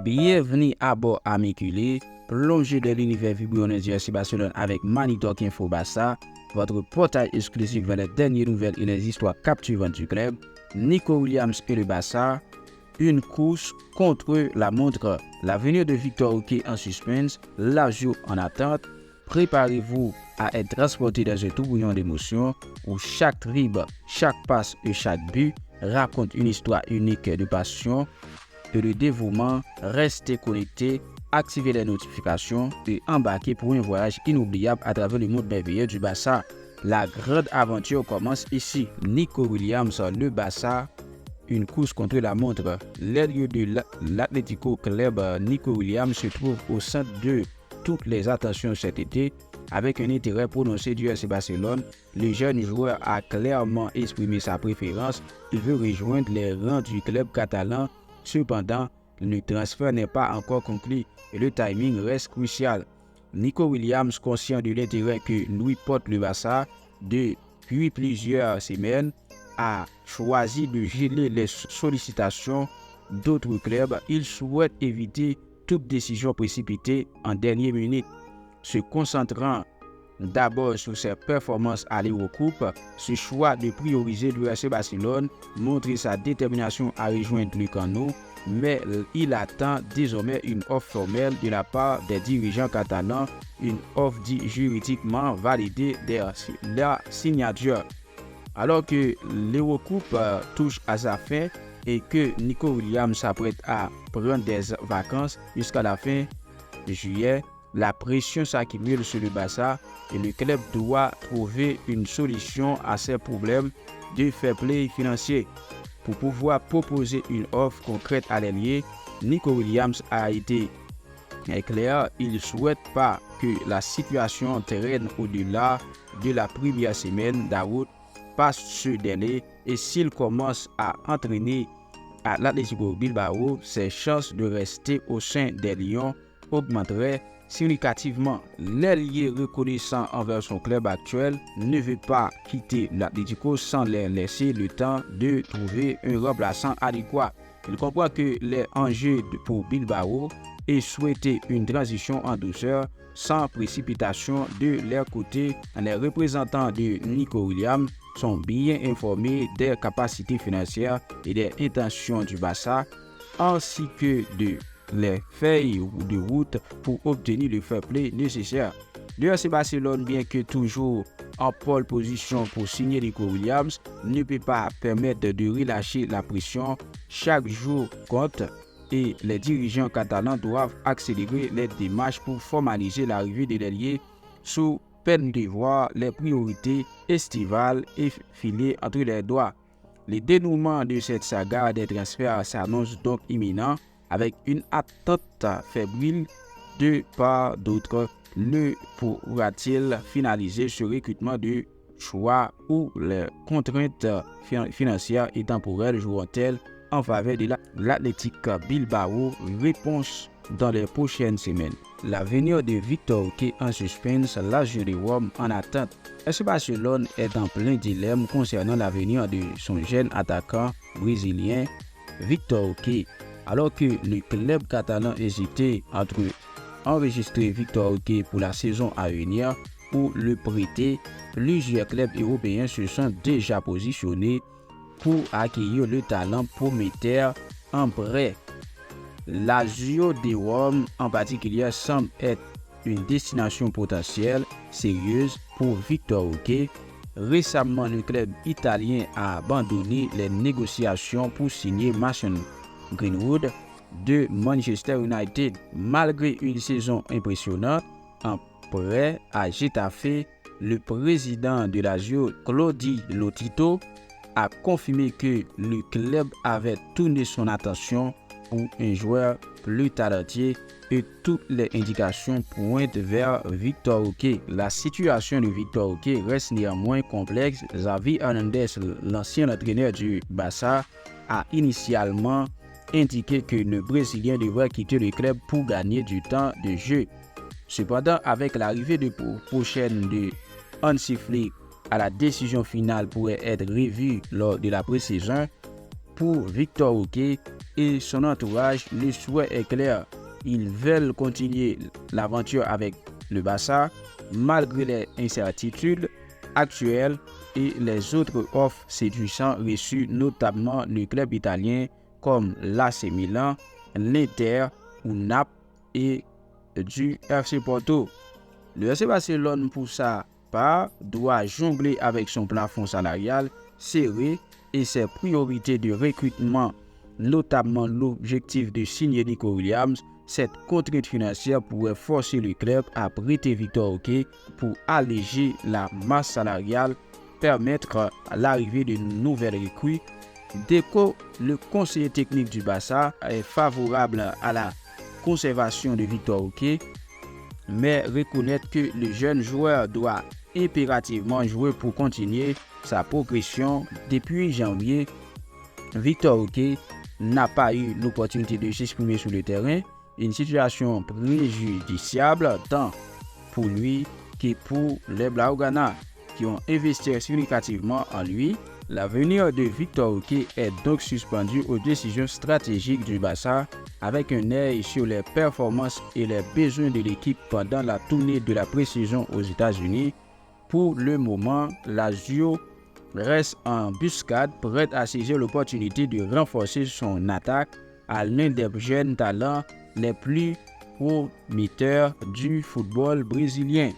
Bienvenue à bord Amicule, plongez dans l'univers vibrant du FC Barcelone avec Manitalk Info Barça, votre portail exclusif vers les dernières nouvelles et les histoires captivantes du club. Nico Williams et le Barça, une course contre la montre. L'avenir de Victor Roque en suspense, Lazio en attente. Préparez-vous à être transporté dans un tourbillon d'émotions où chaque dribble, chaque passe et chaque but raconte une histoire unique de passion et de dévouement. Restez connectés, activez les notifications et embarquez pour un voyage inoubliable à travers le monde merveilleux du Barça. La grande aventure commence ici. Nico Williams, le Barça, une course contre la montre. L'ailier de l'Atlético Club, Nico Williams, se trouve au centre de toutes les attentions cet été. Avec un intérêt prononcé du FC Barcelone, le jeune joueur a clairement exprimé sa préférence. Il veut rejoindre les rangs du club catalan. Cependant, le transfert n'est pas encore conclu et le timing reste crucial. Nico Williams, conscient de l'intérêt que lui porte le Barça depuis plusieurs semaines, a choisi de geler les sollicitations d'autres clubs. Il souhaite éviter toute décision précipitée en dernière minute, se concentrant d'abord sur ses performances à l'Eurocoupe. Ce choix de prioriser le FC Barcelone montre sa détermination à rejoindre le Camp Nou, mais il attend désormais une offre formelle de la part des dirigeants catalans, une offre juridiquement validée dès la signature. Alors que l'Eurocoupe touche à sa fin et que Nico Williams s'apprête à prendre des vacances jusqu'à la fin juillet, la pression s'accumule sur le Barça et le club doit trouver une solution à ses problèmes de fair play financier. Pour pouvoir proposer une offre concrète à l'ailier, Nico Williams a été clair, il ne souhaite pas que la situation traîne au-delà de la première semaine d'août passe ce délai et s'il commence à entraîner à l'Atlético Bilbao, ses chances de rester au sein des Lions augmenteraient significativement. L'ailier reconnaissant envers son club actuel ne veut pas quitter l'Atlético sans leur laisser le temps de trouver un remplaçant adéquat. Il comprend que les enjeux pour Bilbao et souhaiter une transition en douceur sans précipitation de leur côté. Les représentants de Nico Williams sont bien informés des capacités financières et des intentions du Barça, ainsi que de les feuilles de route pour obtenir le fair play nécessaire. Le FC Barcelone, bien que toujours en pole position pour signer Nico Williams, ne peut pas permettre de relâcher la pression. Chaque jour compte et les dirigeants catalans doivent accélérer les démarches pour formaliser l'arrivée de l'ailier sous peine de voir les priorités estivales et filer entre les doigts. Le dénouement de cette saga des transferts s'annonce donc imminent, avec une attente fébrile de part d'autres. Ne pourra-t-il finaliser ce recrutement de choix ou les contraintes financières et temporelles joueront-elles en faveur de l'Athletic Bilbao? Réponse dans les prochaines semaines. L'avenir de Victor Roque en suspense, Lazio de Rome en attente. FC Barcelone est en plein dilemme concernant l'avenir de son jeune attaquant brésilien Victor Roque. Alors que le club catalan hésitait entre enregistrer Victor Roque pour la saison à venir ou le prêter, plusieurs clubs européens se sont déjà positionnés pour accueillir le talent prometteur en prêt. Lazio de Rome en particulier semble être une destination potentielle sérieuse pour Victor Roque. Récemment, le club italien a abandonné les négociations pour signer Mason Greenwood de Manchester United. Malgré une saison impressionnante en prêt à Getafe, le président de Lazio, Claudio Lotito, a confirmé que le club avait tourné son attention pour un joueur plus talentueux et toutes les indications pointent vers Victor Roque. La situation de Victor Roque reste néanmoins complexe. Xavi Hernandez, l'ancien entraîneur du Barça, a initialement indiqué que le Brésilien devrait quitter le club pour gagner du temps de jeu. Cependant, avec l'arrivée de prochaine de Hansi Flick, la décision finale pourrait être revue lors de la pré-saison pour Victor Roque et son entourage, le souhait est clair. Ils veulent continuer l'aventure avec le Barça malgré les incertitudes actuelles et les autres offres séduisantes reçues, notamment le club italien comme l'AC Milan, l'Inter ou Naples et du FC Porto. Le FC Barcelone, pour sa part, doit jongler avec son plafond salarial serré et ses priorités de recrutement, notamment l'objectif de signer Nico Williams. Cette contrainte financière pourrait forcer le club à prêter Victor Roque pour alléger la masse salariale, permettre l'arrivée de nouvelles recrues. Deco, le conseiller technique du Barça, est favorable à la conservation de Victor Roque, mais reconnaître que le jeune joueur doit impérativement jouer pour continuer sa progression. Depuis janvier, Victor Roque n'a pas eu l'opportunité de s'exprimer sur le terrain, une situation préjudiciable tant pour lui que pour les Blaugrana qui ont investi significativement en lui. L'avenir de Victor Roque est donc suspendu aux décisions stratégiques du Barça, avec un œil sur les performances et les besoins de l'équipe pendant la tournée de la pré-saison aux États-Unis. Pour le moment, Lazio reste en embuscade, prête à saisir l'opportunité de renforcer son attaque à l'un des jeunes talents les plus prometteurs du football brésilien.